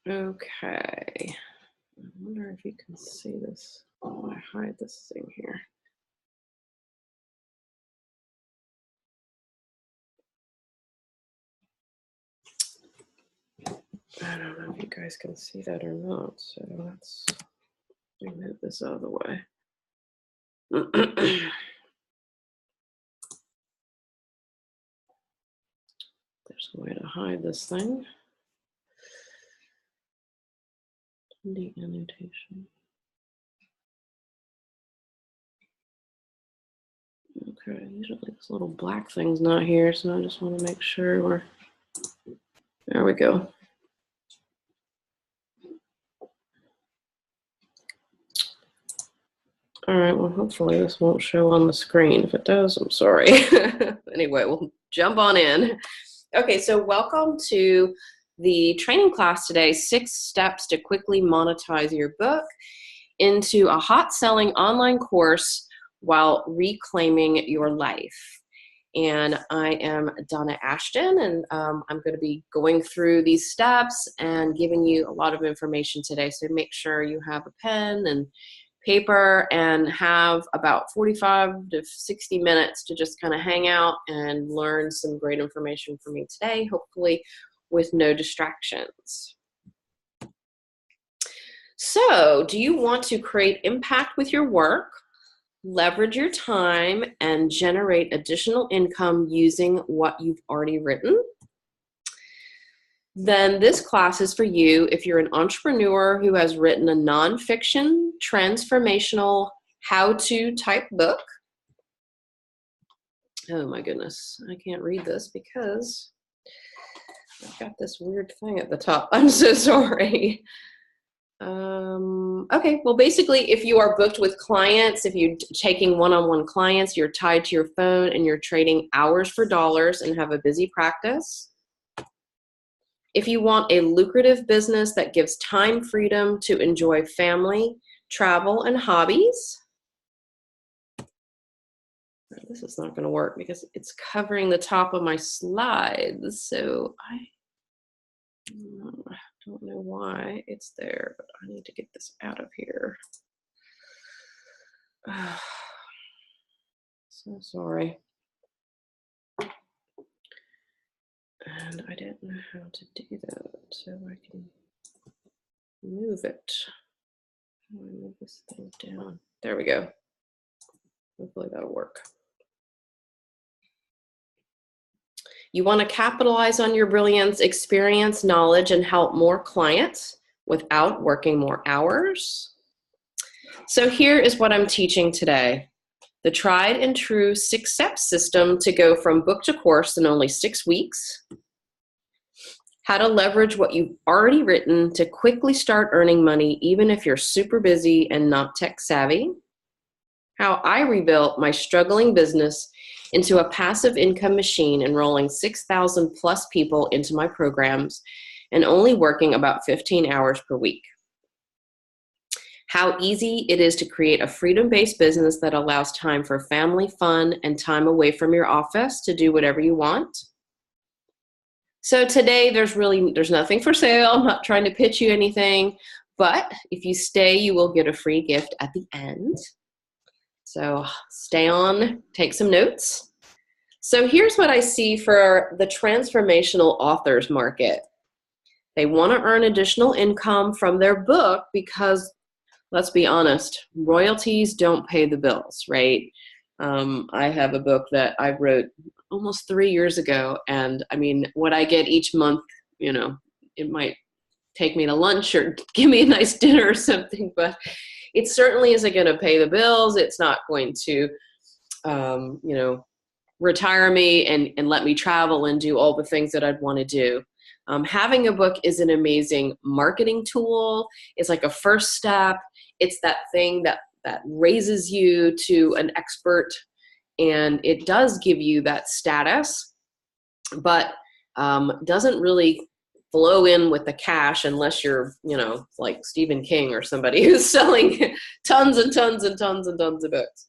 Okay. I wonder if you can see this. Oh, I hide this thing here. I don't know if you guys can see that or not, so let's move this out of the way. There's a way to hide this thing. The annotation. Okay, usually this little black thing's not here, so I just want to make sure we're. There we go. All right, well, hopefully this won't show on the screen. If it does, I'm sorry. Anyway, we'll jump on in. Okay, so welcome to the training class today, 6 Steps to Quickly Monetize Your Book into a hot-selling online course while reclaiming your life. And I am Donna Ashton, and I'm going to be going through these steps and giving you a lot of information today. So make sure you have a pen and paper and have about 45 to 60 minutes to just kind of hang out and learn some great information from me today, hopefully with no distractions. So, do you want to create impact with your work, leverage your time, and generate additional income using what you've already written? Then this class is for you if you're an entrepreneur who has written a nonfiction, transformational, how-to type book. Oh my goodness, I can't read this because I've got this weird thing at the top. I'm so sorry. Okay, well, basically, if you are booked with clients, if you're taking one-on-one clients, you're tied to your phone and you're trading hours for dollars and have a busy practice. If you want a lucrative business that gives time freedom to enjoy family, travel, and hobbies. This is not going to work because it's covering the top of my slides. So I don't know why it's there, but I need to get this out of here. So sorry. And I didn't know how to do that, so I can move it. How do I move this thing down? There we go. Hopefully that'll work. You want to capitalize on your brilliance, experience, knowledge, and help more clients without working more hours. So here is what I'm teaching today. The tried and true 6-step system to go from book to course in only 6 weeks. How to leverage what you've already written to quickly start earning money even if you're super busy and not tech savvy. How I rebuilt my struggling business into a passive income machine, enrolling 6,000 plus people into my programs and only working about 15 hours per week. How easy it is to create a freedom-based business that allows time for family, fun, and time away from your office to do whatever you want. So today there's nothing for sale. I'm not trying to pitch you anything, but if you stay, you will get a free gift at the end. So stay on, take some notes. So here's what I see for the transformational authors market. They want to earn additional income from their book because, let's be honest, royalties don't pay the bills, right? I have a book that I wrote almost 3 years ago, and I mean, what I get each month, you know, it might take me to lunch or give me a nice dinner or something, but it certainly isn't going to pay the bills. It's not going to, you know, retire me and let me travel and do all the things that I'd want to do. Having a book is an amazing marketing tool. It's like a first step. It's that thing that raises you to an expert, and it does give you that status, but doesn't really flow in with the cash unless you're, you know, like Stephen King or somebody who's selling tons and tons and tons and tons of books.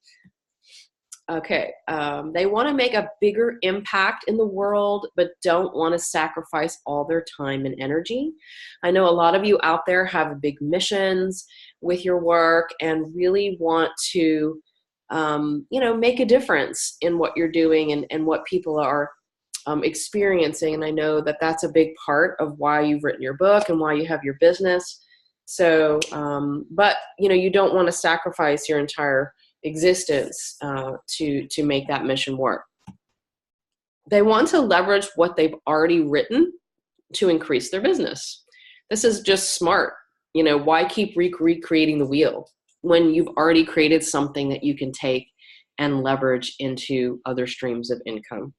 Okay, they want to make a bigger impact in the world, but don't want to sacrifice all their time and energy. I know a lot of you out there have big missions with your work and really want to, make a difference in what you're doing and what people are experiencing. And I know that that's a big part of why you've written your book and why you have your business. So, but you don't want to sacrifice your entire existence to make that mission work. They want to leverage what they've already written to increase their business. This is just smart. Why keep recreating the wheel when you've already created something that you can take and leverage into other streams of income?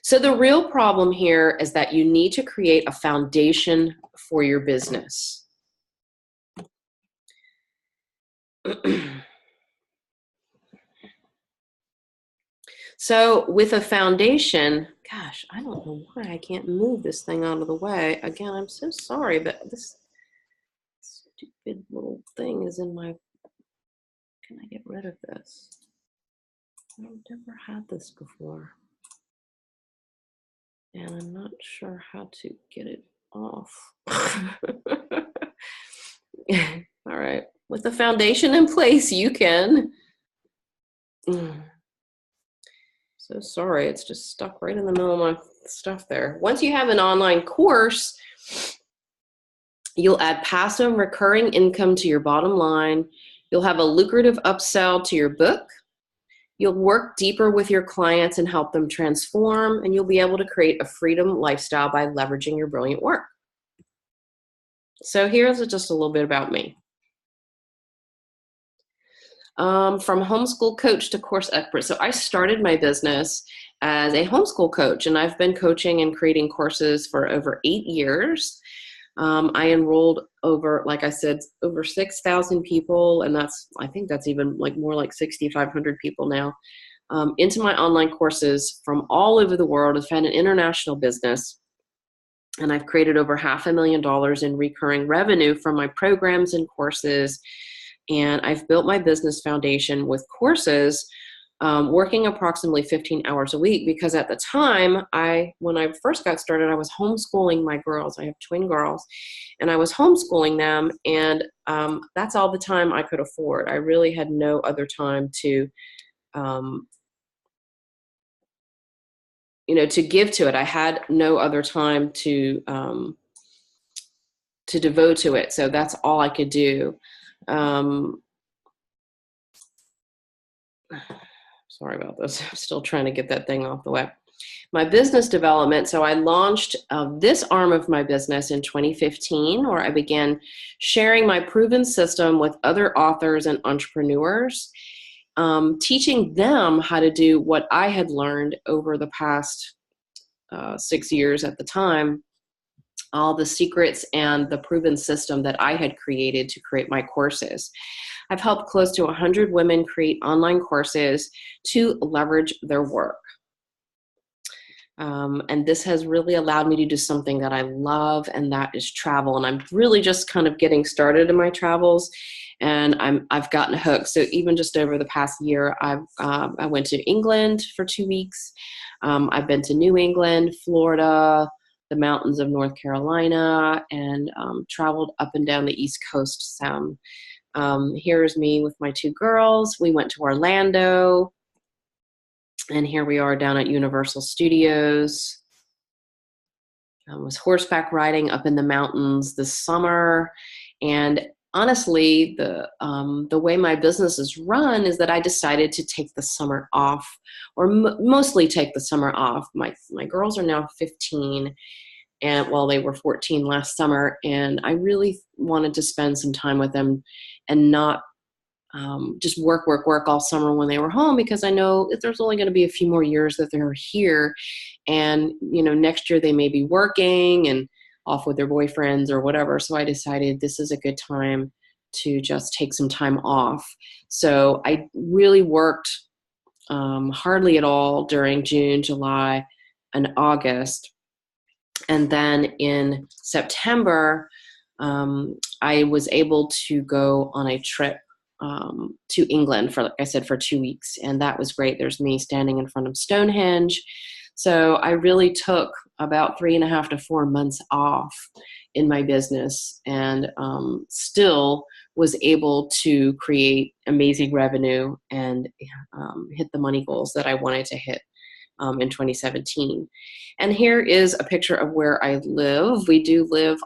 So the real problem here is that you need to create a foundation for your business. So with a foundation, gosh, I don't know why I can't move this thing out of the way. Again, I'm so sorry, but this stupid little thing is in my, can I get rid of this? I've never had this before. And I'm not sure how to get it off. All right, with the foundation in place, you can. So sorry, it's just stuck right in the middle of my stuff there. Once you have an online course, you'll add passive recurring income to your bottom line. You'll have a lucrative upsell to your book. You'll work deeper with your clients and help them transform, and you'll be able to create a freedom lifestyle by leveraging your brilliant work. So here's just a little bit about me. From homeschool coach to course expert. So I started my business as a homeschool coach, and I've been coaching and creating courses for over 8 years. I enrolled over, like I said, over 6,000 people, and I think that's even more like 6,500 people now, into my online courses from all over the world. I've had an international business, and I've created over $500,000 in recurring revenue from my programs and courses. And I've built my business foundation with courses, working approximately 15 hours a week, because at the time, when I first got started, I was homeschooling my girls. I have twin girls, and I was homeschooling them, and that's all the time I could afford. I really had no other time to give to it. I had no other time to devote to it. So that's all I could do. Sorry about this. I'm still trying to get that thing off the web. My business development. So I launched this arm of my business in 2015, where I began sharing my proven system with other authors and entrepreneurs, teaching them how to do what I had learned over the past 6 years at the time, all the secrets and the proven system that I had created to create my courses. I've helped close to 100 women create online courses to leverage their work. And this has really allowed me to do something that I love, and that is travel. And I'm really just kind of getting started in my travels, and I've gotten hooked. So even just over the past year, I went to England for 2 weeks. I've been to New England, Florida, the mountains of North Carolina, and traveled up and down the East Coast some. Here's me with my 2 girls. We went to Orlando, and here we are down at Universal Studios. I was horseback riding up in the mountains this summer, and honestly, the way my business is run is that I decided to take the summer off, or mostly take the summer off. My girls are now 15, and they were 14 last summer, and I really wanted to spend some time with them and not just work all summer when they were home, because I know that there's only going to be a few more years that they're here, and next year they may be working and off with their boyfriends or whatever. So I decided this is a good time to just take some time off. So I really worked hardly at all during June, July, and August. And then in September, I was able to go on a trip to England for, like I said, for 2 weeks. And that was great. There's me standing in front of Stonehenge. So I really took about 3.5 to 4 months off in my business, and still was able to create amazing revenue and hit the money goals that I wanted to hit in 2017. And here is a picture of where I live. We do live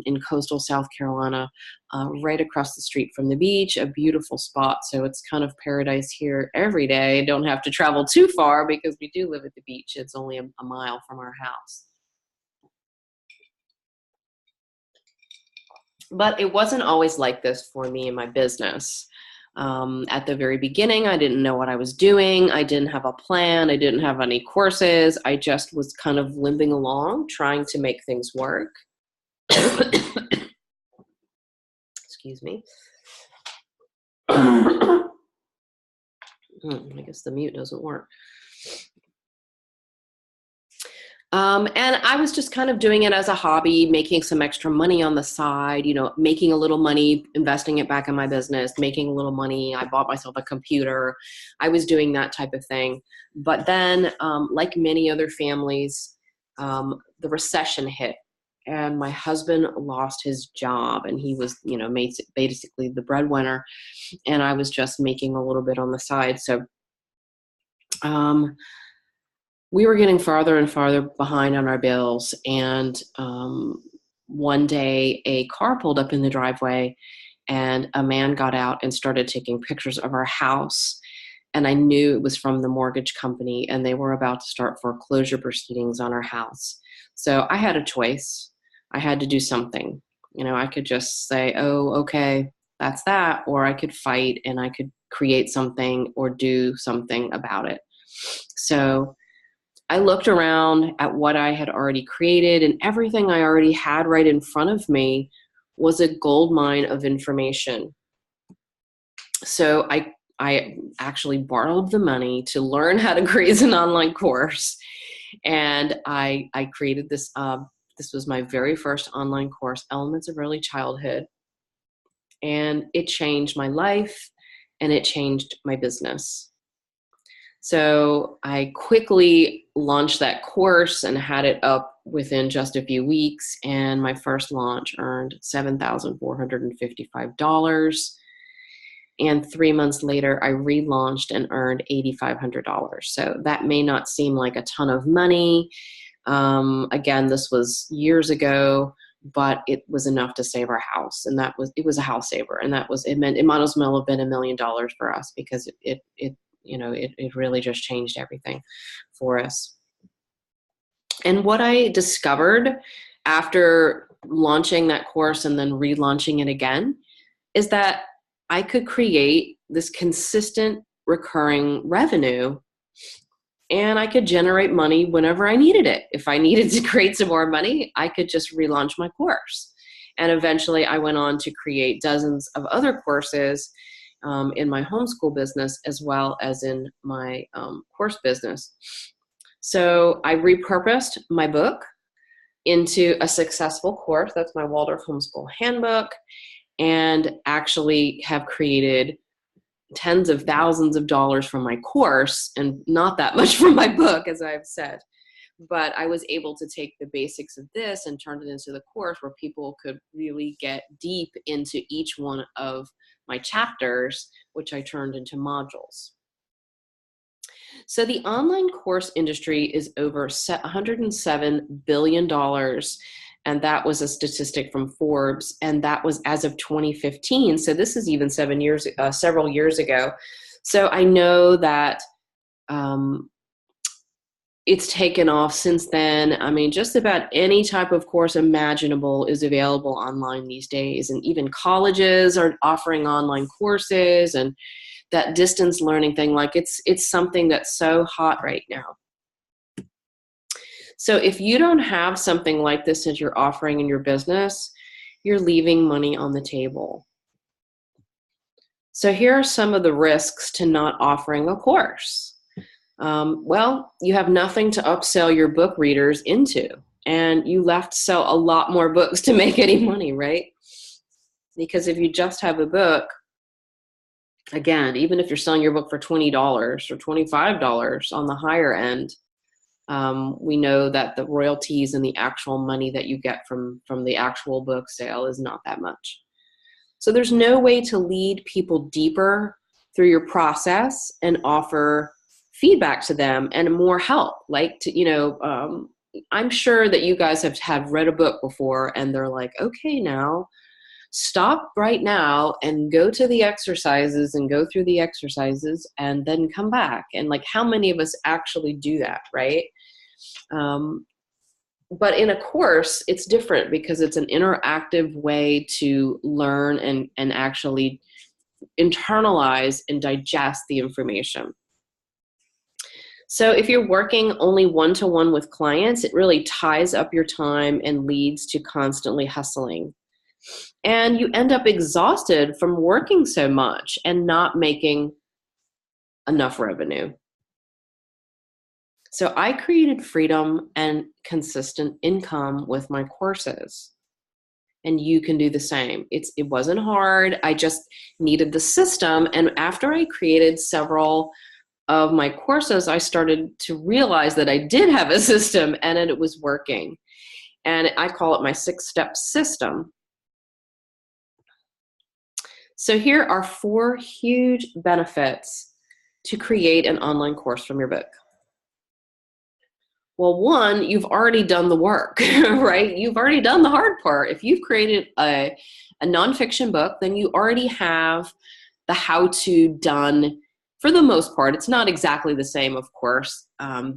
in coastal South Carolina, right across the street from the beach, a beautiful spot. So it's kind of paradise here every day. I don't have to travel too far because we do live at the beach. It's only a mile from our house. But it wasn't always like this for me in my business. At the very beginning, I didn't know what I was doing. I didn't have a plan. I didn't have any courses. I just was kind of limping along, trying to make things work. Excuse me. I guess the mute doesn't work. And I was just kind of doing it as a hobby, making some extra money on the side, making a little money, investing it back in my business, making a little money. I bought myself a computer. I was doing that type of thing. But then, like many other families, the recession hit, and my husband lost his job, and he was, basically the breadwinner, and I was just making a little bit on the side. So, we were getting farther and farther behind on our bills, and one day a car pulled up in the driveway, and a man got out and started taking pictures of our house, and I knew it was from the mortgage company, and they were about to start foreclosure proceedings on our house. So I had a choice. I had to do something. I could just say, oh, okay, that's that, or I could fight and I could create something or do something about it. So I looked around at what I had already created, and everything I already had right in front of me was a gold mine of information. So I actually borrowed the money to learn how to create an online course, and I created this. This was my very first online course, Elements of Early Childhood, and it changed my life, and it changed my business. So I quickly launched that course and had it up within just a few weeks. And my first launch earned $7,455. And 3 months later, I relaunched and earned $8,500. So that may not seem like a ton of money. Again, this was years ago, but it was enough to save our house. And it was a house saver. And it might as well have been $1 million for us, because it really just changed everything for us. And what I discovered after launching that course and then relaunching it again is that I could create this consistent recurring revenue, and I could generate money whenever I needed it. If I needed to create some more money, I could just relaunch my course. And eventually I went on to create dozens of other courses in my homeschool business, as well as in my course business. So I repurposed my book into a successful course. That's my Waldorf Homeschool Handbook, and actually have created tens of thousands of dollars from my course and not that much from my book, as I've said. But I was able to take the basics of this and turn it into the course where people could really get deep into each one of my chapters, which I turned into modules. So the online course industry is over $107 billion. And that was a statistic from Forbes. And that was as of 2015. So this is even several years ago. So I know that it's taken off since then. I mean, just about any type of course imaginable is available online these days. And even colleges are offering online courses, and that distance learning thing, like it's something that's so hot right now. So if you don't have something like this that you're offering in your business, you're leaving money on the table. So here are some of the risks to not offering a course. Well, you have nothing to upsell your book readers into, and you have to sell a lot more books to make any money, right? Because if you just have a book, Again, even if you're selling your book for $20 or $25 on the higher end, we know that the royalties and the actual money that you get from the actual book sale is not that much. So there's no way to lead people deeper through your process and offer feedback to them and more help. Like, I'm sure that you guys have read a book before and they're like, okay, now stop right now and go to the exercises and go through the exercises and then come back. And like, how many of us actually do that, right? But in a course, it's different because it's an interactive way to learn and actually internalize and digest the information. So if you're working only one-to-one with clients, it really ties up your time and leads to constantly hustling. And you end up exhausted from working so much and not making enough revenue. So I created freedom and consistent income with my courses. And you can do the same. It wasn't hard. I just needed the system. And after I created several of my courses, I started to realize that I did have a system and it was working. And I call it my 6-step system. So here are 4 huge benefits to create an online course from your book. Well, 1, you've already done the work, right? You've already done the hard part. If you've created a nonfiction book, then you already have the how-to done for the most part. It's not exactly the same, of course.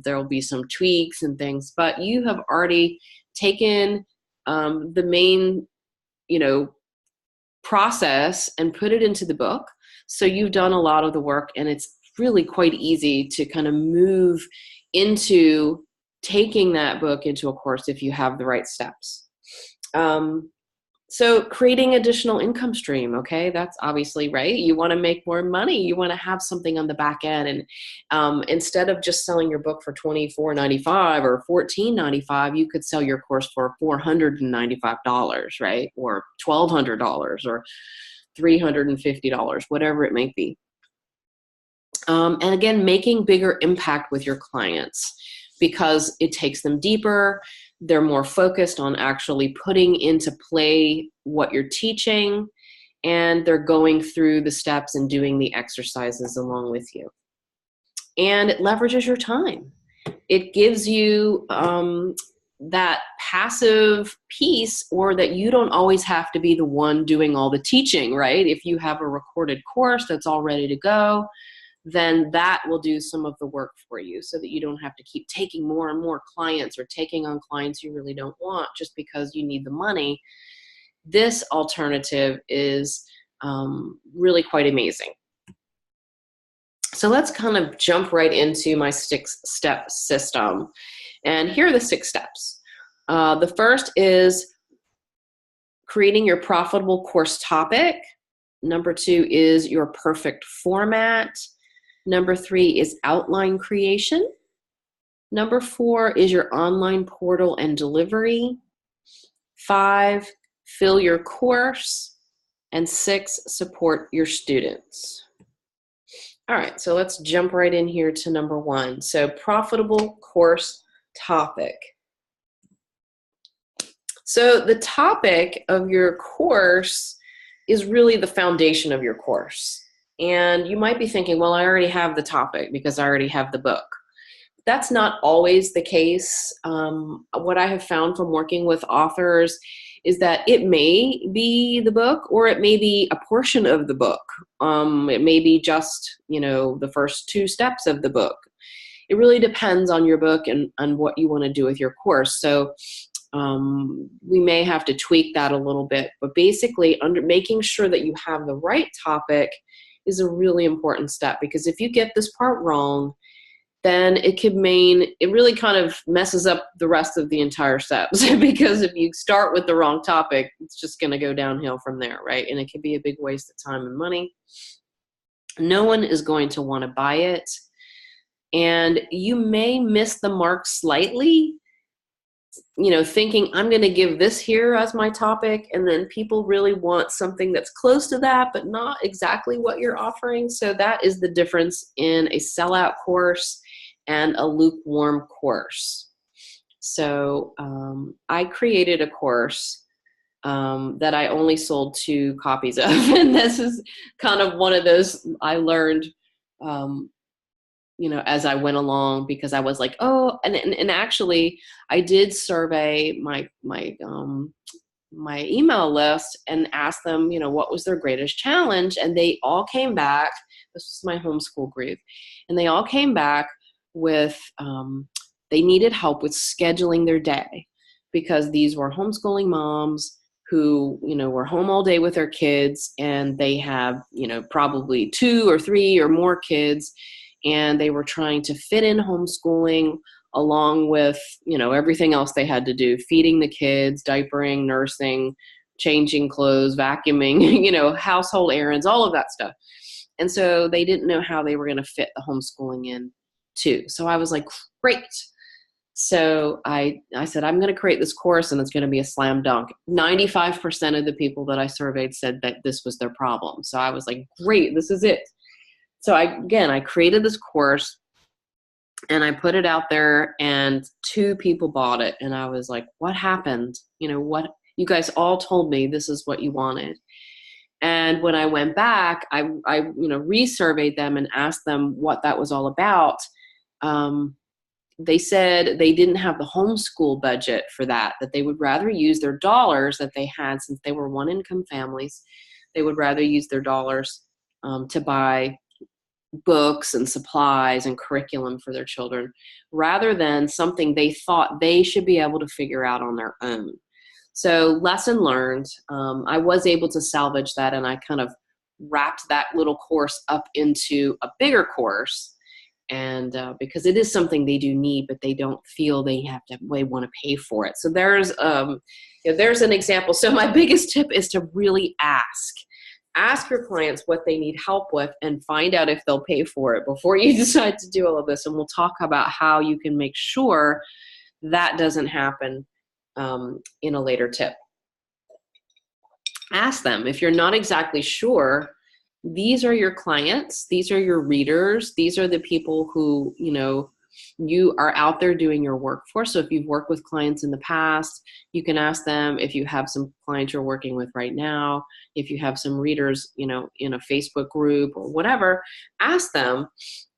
There will be some tweaks and things, but you have already taken the main, process and put it into the book. So you've done a lot of the work, and it's really quite easy to kind of move into taking that book into a course if you have the right steps. So creating additional income stream, okay, that's obviously right. You want to make more money. You want to have something on the back end. And instead of just selling your book for $24.95 or $14.95, you could sell your course for $495, right? Or $1,200 or $350, whatever it may be. And again, making bigger impact with your clients because it takes them deeper. They're more focused on actually putting into play what you're teaching, and they're going through the steps and doing the exercises along with you. And it leverages your time. It gives you that passive piece, or that you don't always have to be the one doing all the teaching, right? If you have a recorded course that's all ready to go, then that will do some of the work for you so that you don't have to keep taking more and more clients or taking on clients you really don't want just because you need the money. This alternative is really quite amazing. So let's kind of jump right into my 6-step system. And here are the 6 steps. The first is creating your profitable course topic. Number 2 is your perfect format. Number 3 is outline creation. Number 4 is your online portal and delivery. 5, fill your course. And 6, support your students. All right, so let's jump right in here to number 1. So profitable course topic. So the topic of your course is really the foundation of your course. And you might be thinking, well, I already have the topic because I already have the book. That's not always the case. What I have found from working with authors is that it may be the book, or it may be a portion of the book. It may be just, the first 2 steps of the book. It really depends on your book and on what you want to do with your course. So we may have to tweak that a little bit, but basically making sure that you have the right topic is a really important step, because if you get this part wrong, then it could mean it really kind of messes up the rest of the entire steps. Because if you start with the wrong topic, it's just going to go downhill from there, right? And it could be a big waste of time and money. No one is going to want to buy it. And you may miss the mark slightly. thinking I'm going to give this here as my topic, and then people really want something that's close to that, but not exactly what you're offering. So that is the difference in a sellout course and a lukewarm course. So I created a course that I only sold 2 copies of. And this is kind of one of those I learned, as I went along, because I was like, oh, and actually I did survey my email list and asked them, what was their greatest challenge? And they all came back. This was my homeschool group. And they all came back with, they needed help with scheduling their day, because these were homeschooling moms who, were home all day with their kids, and they have, probably 2 or 3 or more kids. And they were trying to fit in homeschooling along with, everything else they had to do, feeding the kids, diapering, nursing, changing clothes, vacuuming, household errands, all of that stuff. And so they didn't know how they were going to fit the homeschooling in too. So I was like, great. So I said, I'm going to create this course and it's going to be a slam dunk. 95% of the people that I surveyed said that this was their problem. So I was like, great, this is it. So I created this course and I put it out there, and 2 people bought it. And I was like, what happened? What, you guys all told me this is what you wanted. And when I went back, I resurveyed them and asked them what that was all about. They said they didn't have the homeschool budget for that they would rather use their dollars that they had, since they were 1-income families. They would rather use their dollars to buy books and supplies and curriculum for their children, rather than something they thought they should be able to figure out on their own. So lesson learned. I was able to salvage that, and I kind of wrapped that little course up into a bigger course. And because it is something they do need, but they don't feel they want to pay for it. So there's an example. So my biggest tip is to really ask your clients what they need help with, and find out if they'll pay for it before you decide to do all of this. And we'll talk about how you can make sure that doesn't happen in a later tip. Ask them. If you're not exactly sure, these are your clients, these are your readers, these are the people who, you are out there doing your work for. So if you've worked with clients in the past, you can ask them. If you have some clients you're working with right now, if you have some readers, in a Facebook group or whatever, ask them,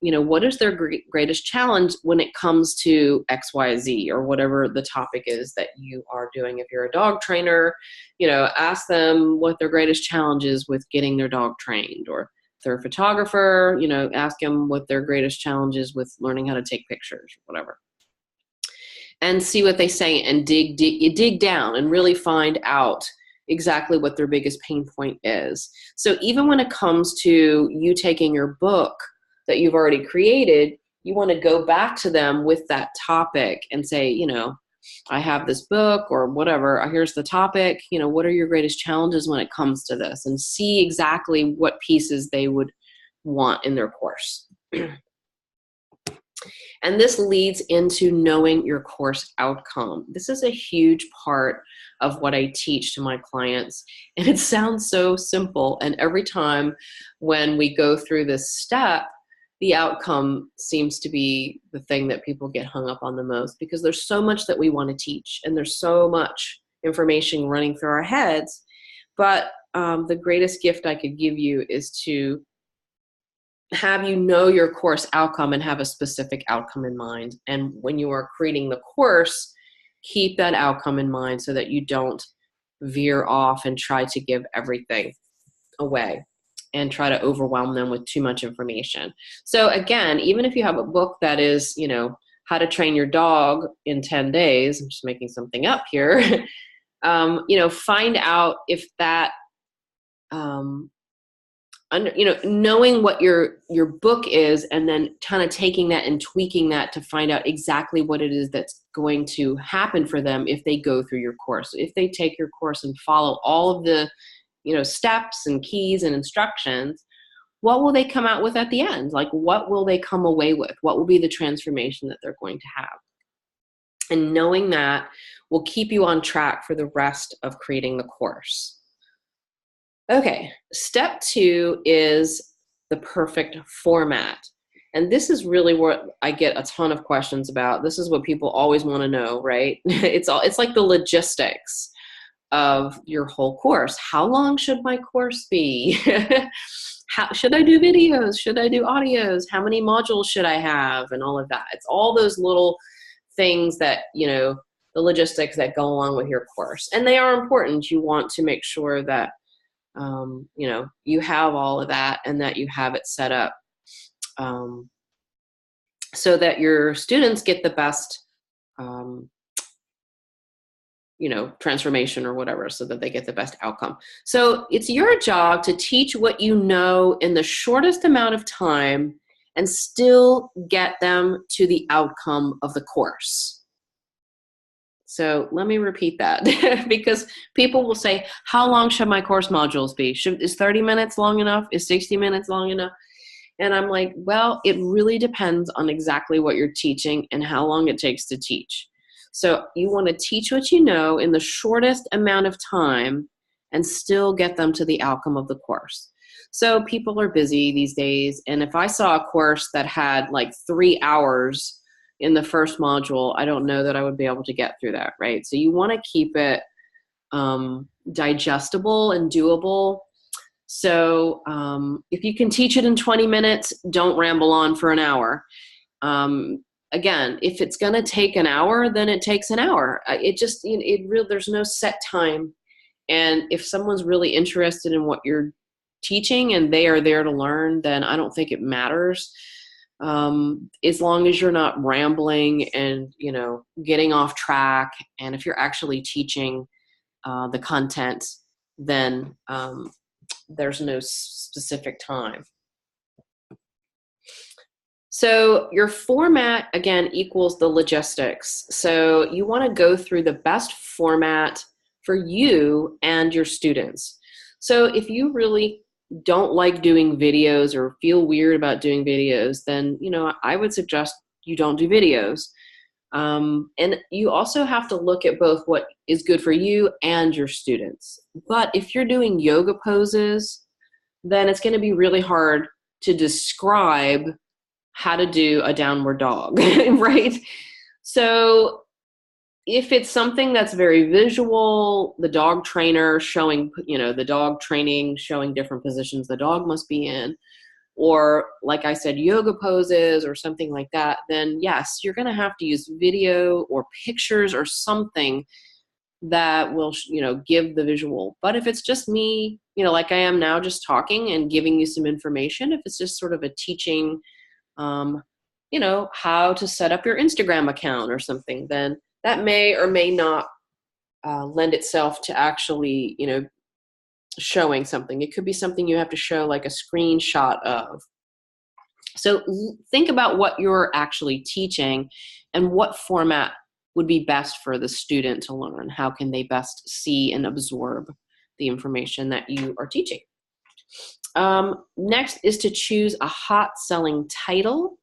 what is their greatest challenge when it comes to XYZ, or whatever the topic is that you are doing. If you're a dog trainer, ask them what their greatest challenge is with getting their dog trained. Or if they're a photographer, ask them what their greatest challenge is with learning how to take pictures, or whatever. And see what they say, and dig down and really find out exactly what their biggest pain point is. So even when it comes to you taking your book that you've already created, you want to go back to them with that topic and say, I have this book or whatever, here's the topic, what are your greatest challenges when it comes to this? And see exactly what pieces they would want in their course. And this leads into knowing your course outcome. This is a huge part of what I teach to my clients. And it sounds so simple. And every time when we go through this step, the outcome seems to be the thing that people get hung up on the most, because there's so much that we want to teach, and there's so much information running through our heads. But the greatest gift I could give you is to have you know your course outcome and have a specific outcome in mind. And when you are creating the course, keep that outcome in mind so that you don't veer off and try to give everything away and try to overwhelm them with too much information. So again, even if you have a book that is, how to train your dog in 10 days, I'm just making something up here, find out if that, knowing what your book is, and then kind of taking that and tweaking that to find out exactly what it is that's going to happen for them if they go through your course. If they take your course and follow all of the, steps and keys and instructions, what will they come out with at the end? Like, what will they come away with? What will be the transformation that they're going to have? And knowing that will keep you on track for the rest of creating the course. Okay, step 2 is the perfect format. And this is really what I get a ton of questions about. This is what people always want to know, right? It's like the logistics of your whole course. How long should my course be? How should I do videos? Should I do audios? How many modules should I have? And all of that. It's all those little things that, the logistics that go along with your course. And they are important. You want to make sure that, you have all of that and that you have it set up so that your students get the best, transformation or whatever, so that they get the best outcome. So it's your job to teach what you know in the shortest amount of time and still get them to the outcome of the course. So let me repeat that because people will say, how long should my course modules be? Is 30 minutes long enough? Is 60 minutes long enough? And I'm like, well, it really depends on exactly what you're teaching and how long it takes to teach. So you want to teach what you know in the shortest amount of time and still get them to the outcome of the course. So people are busy these days. And if I saw a course that had like 3 hours in the first module, I don't know that I would be able to get through that, right? So you want to keep it digestible and doable. So if you can teach it in 20 minutes, don't ramble on for an hour. Again, if it's going to take an hour, then it takes an hour. There's no set time. And if someone's really interested in what you're teaching and they are there to learn, then I don't think it matters. As long as you're not rambling and, getting off track. And if you're actually teaching the content, then there's no specific time. So your format, again, equals the logistics. So you want to go through the best format for you and your students. So if you really don't like doing videos or feel weird about doing videos, then, I would suggest you don't do videos. And you also have to look at both what is good for you and your students. But if you're doing yoga poses, then it's going to be really hard to describe how to do a downward dog, right? So if it's something that's very visual, the dog trainer showing, the dog training, showing different positions the dog must be in, or like I said, yoga poses or something like that, then yes, you're going to have to use video or pictures or something that will, give the visual. But if it's just me, like I am now, just talking and giving you some information, if it's just sort of a teaching, how to set up your Instagram account or something, then that may or may not lend itself to actually, showing something. It could be something you have to show like a screenshot of. So think about what you're actually teaching and what format would be best for the student to learn. How can they best see and absorb the information that you are teaching? Next is to choose a hot selling title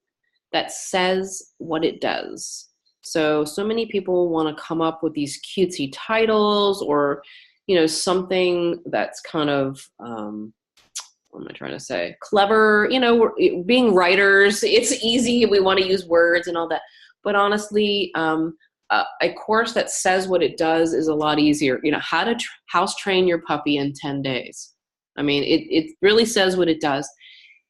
that says what it does. So many people want to come up with these cutesy titles or, something that's kind of, what am I trying to say? Clever, being writers, it's easy. We want to use words and all that. But honestly, a course that says what it does is a lot easier. How to house train your puppy in 10 days. I mean, it really says what it does.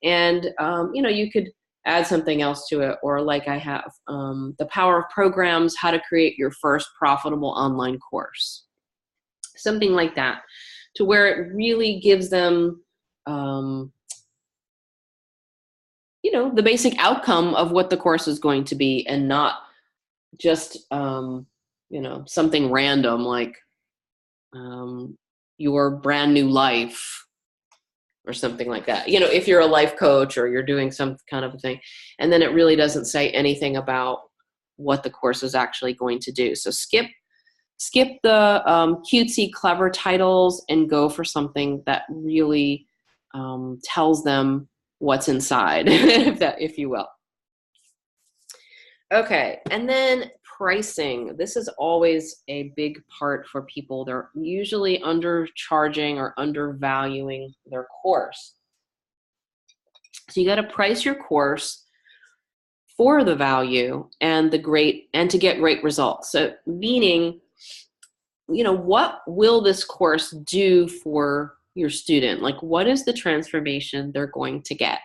And, you could add something else to it, or like I have, The Power of Programs, how to create your first profitable online course. Something like that, to where it really gives them, the basic outcome of what the course is going to be, and not just, something random like your brand new life or something like that. If you're a life coach or you're doing some kind of a thing, and then it really doesn't say anything about what the course is actually going to do. So skip the cutesy, clever titles and go for something that really tells them what's inside, if you will. Okay, and then pricing. This is always a big part for people. They're usually undercharging or undervaluing their course. So you got to price your course for the value and to get great results. So meaning, what will this course do for your student? Like, what is the transformation they're going to get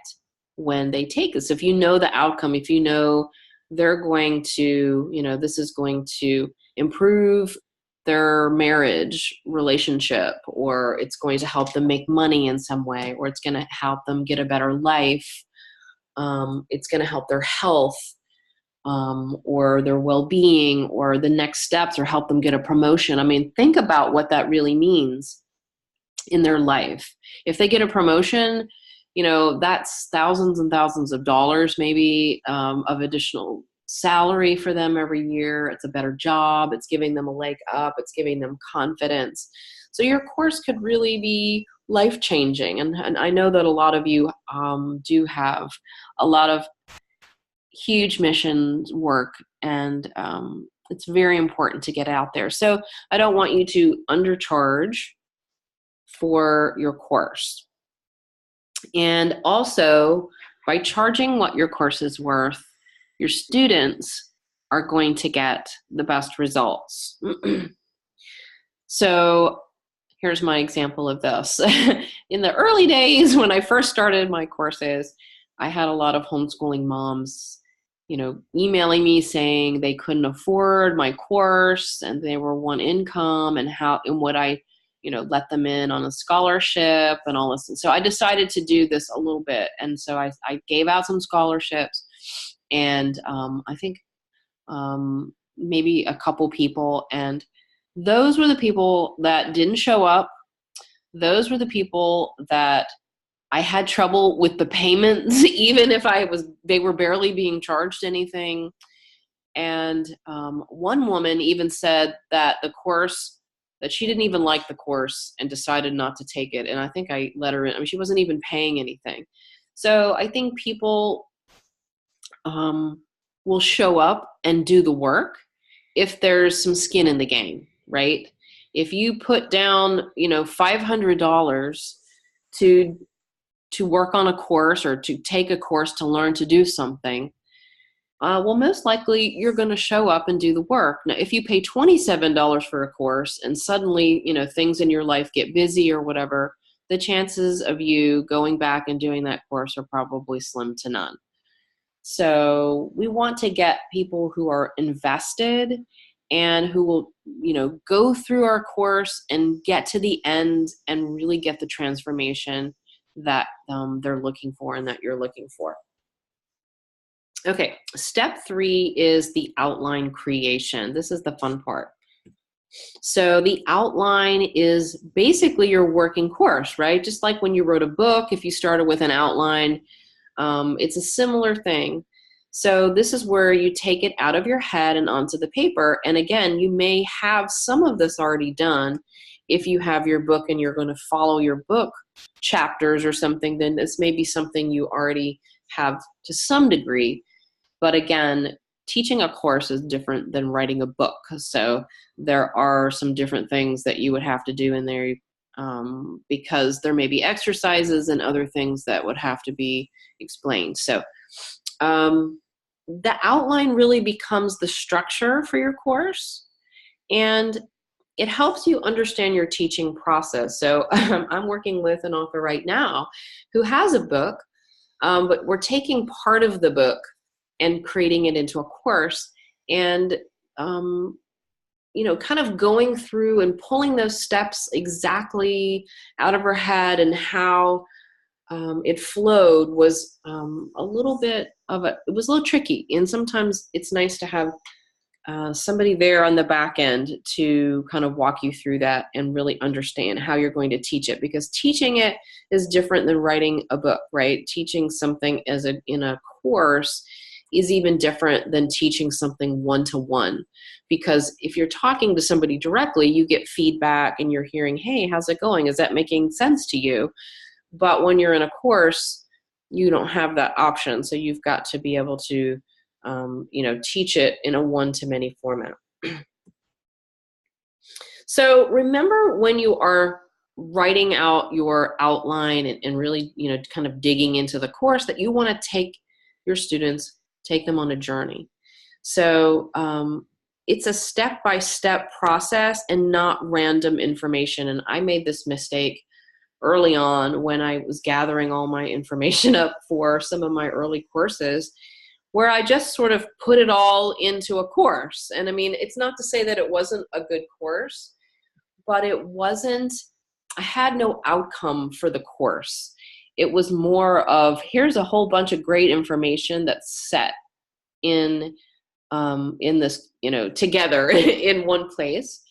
when they take this? If you know the outcome, if you know they're going to, this is going to improve their marriage relationship, or it's going to help them make money in some way, or it's going to help them get a better life. It's going to help their health, or their well-being, or the next steps, or help them get a promotion. I mean, think about what that really means in their life. If they get a promotion, that's thousands and thousands of dollars maybe of additional salary for them every year. It's a better job. It's giving them a leg up. It's giving them confidence. So your course could really be life-changing. And I know that a lot of you do have a lot of huge mission work, and it's very important to get out there. So I don't want you to undercharge for your course. And also, by charging what your course is worth, your students are going to get the best results. So here's my example of this. In the early days when I first started my courses, I had a lot of homeschooling moms, emailing me saying they couldn't afford my course and they were one income, and would I, let them in on a scholarship and all this. And so I decided to do this a little bit. And so I gave out some scholarships, and I think maybe a couple people, and those were the people that didn't show up. Those were the people that I had trouble with the payments, even if they were barely being charged anything. And one woman even said that that she didn't even like the course and decided not to take it. And I think I let her in. I mean, she wasn't even paying anything. So I think people will show up and do the work if there's some skin in the game, right? If you put down, $500 to work on a course, or to take a course to learn to do something, well, most likely you're going to show up and do the work. Now, if you pay $27 for a course and suddenly, things in your life get busy or whatever, the chances of you going back and doing that course are probably slim to none. So we want to get people who are invested and who will, go through our course and get to the end and really get the transformation that they're looking for and that you're looking for. Okay, step 3 is the outline creation. This is the fun part. So the outline is basically your working course, right? Just like when you wrote a book, if you started with an outline, it's a similar thing. So this is where you take it out of your head and onto the paper. And again, you may have some of this already done. If you have your book and you're going to follow your book chapters or something, then this may be something you already have to some degree. But again, teaching a course is different than writing a book. So there are some different things that you would have to do in there, because there may be exercises and other things that would have to be explained. So the outline really becomes the structure for your course, and it helps you understand your teaching process. So I'm working with an author right now who has a book, but we're taking part of the book and creating it into a course, and kind of going through and pulling those steps exactly out of her head, and how it flowed was it was a little tricky. And sometimes it's nice to have somebody there on the back end to kind of walk you through that and really understand how you're going to teach it, because teaching it is different than writing a book, right? Teaching something in a course is even different than teaching something one-to-one, because if you're talking to somebody directly, you get feedback and you're hearing, hey, how's it going? Is that making sense to you? But when you're in a course, you don't have that option. So you've got to be able to teach it in a one-to-many format. So remember, when you are writing out your outline and really, kind of digging into the course, that you want to take your students, take them on a journey. So it's a step-by-step process and not random information. And I made this mistake early on when I was gathering all my information up for some of my early courses, where I just sort of put it all into a course. And I mean, it's not to say that it wasn't a good course, but I had no outcome for the course. It was more of, here's a whole bunch of great information that's set in this, together in one place,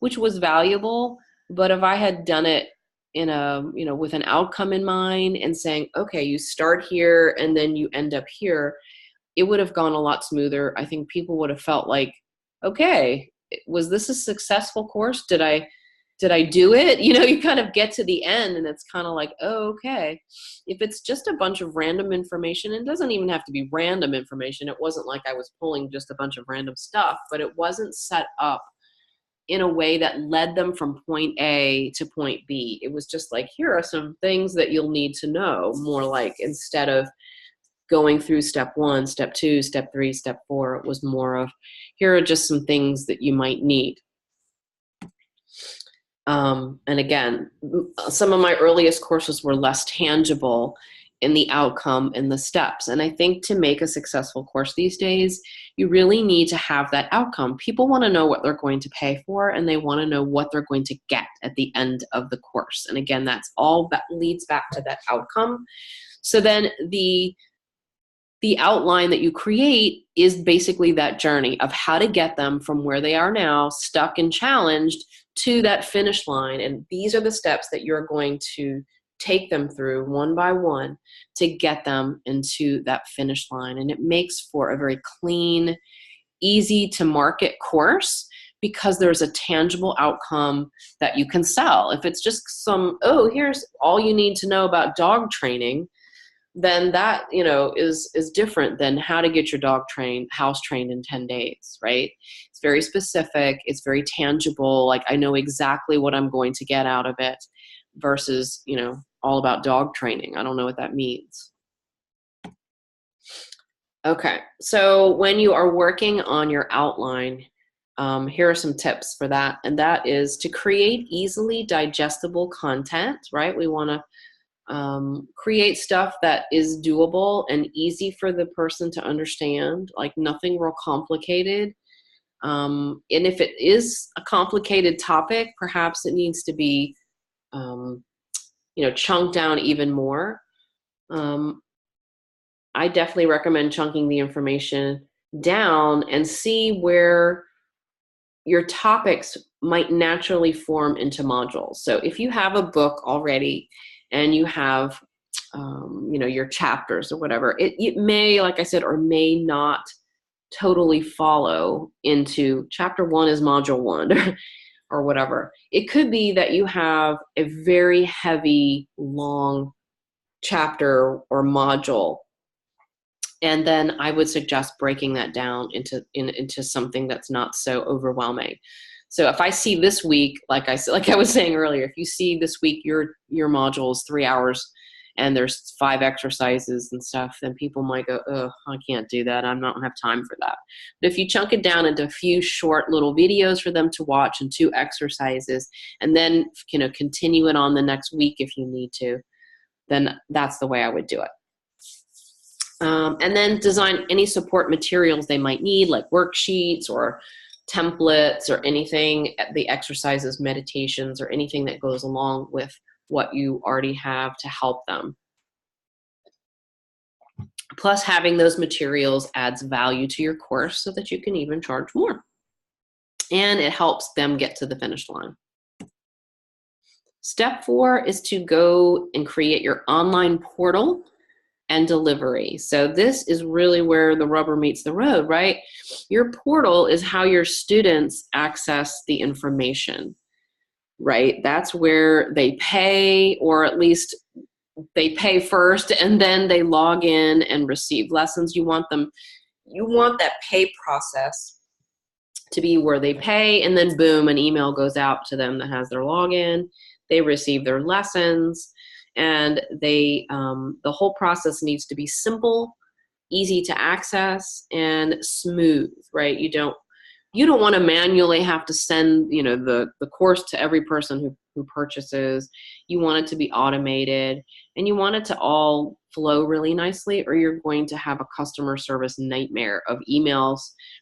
which was valuable. But if I had done it in with an outcome in mind and saying, okay, you start here and then you end up here, it would have gone a lot smoother. I think people would have felt like, okay, was this a successful course? Did I do it? You kind of get to the end and it's kind of like, oh, okay. If it's just a bunch of random information, it doesn't even have to be random information. It wasn't like I was pulling just a bunch of random stuff, but it wasn't set up in a way that led them from point A to point B. It was just like, here are some things that you'll need to know, more like, instead of going through step 1, step 2, step 3, step 4, it was more of, here are just some things that you might need. And again, some of my earliest courses were less tangible in the outcome and the steps. And I think to make a successful course these days, you really need to have that outcome. People want to know what they're going to pay for, and they want to know what they're going to get at the end of the course. And again, that's all that leads back to that outcome. So then the outline that you create is basically that journey of how to get them from where they are now, stuck and challenged, to that finish line. And these are the steps that you're going to take them through one by one to get them into that finish line. And it makes for a very clean, easy to market course, because there's a tangible outcome that you can sell. If it's just here's all you need to know about dog training, then that, is different than how to get your dog house trained in 10 days, right? It's very specific. It's very tangible. Like, I know exactly what I'm going to get out of it, versus, all about dog training. I don't know what that means. Okay. So when you are working on your outline, here are some tips for that. And that is to create easily digestible content, right? We want to create stuff that is doable and easy for the person to understand, like nothing real complicated. And if it is a complicated topic, perhaps it needs to be, chunked down even more. I definitely recommend chunking the information down and see where your topics might naturally form into modules. So if you have a book already and you have, your chapters or whatever, it may, like I said, or may not totally follow into chapter 1 is module 1 or whatever. It could be that you have a very heavy, long chapter or module. And then I would suggest breaking that down into something that's not so overwhelming. So if I see this week, like I was saying earlier, if you see this week your module is 3 hours and there's 5 exercises and stuff, then people might go, oh, I can't do that. I don't have time for that. But if you chunk it down into a few short little videos for them to watch and 2 exercises, and then continue it on the next week if you need to, then that's the way I would do it. And then design any support materials they might need, like worksheets or templates or anything, the exercises, meditations, or anything that goes along with what you already have to help them. Plus, having those materials adds value to your course so that you can even charge more. And it helps them get to the finish line. Step 4 is to go and create your online portal and delivery. So this is really where the rubber meets the road, right? Your portal is how your students access the information, right? That's where they pay, or at least they pay first and then they log in and receive lessons. You want them you want that pay process to be where they pay and then boom, an email goes out to them that has their login. They receive their lessons, and the whole process needs to be simple, easy to access, and smooth, right? You don't want to manually have to send, the course to every person who purchases. You want it to be automated, and you want it to all flow really nicely, or you're going to have a customer service nightmare of emails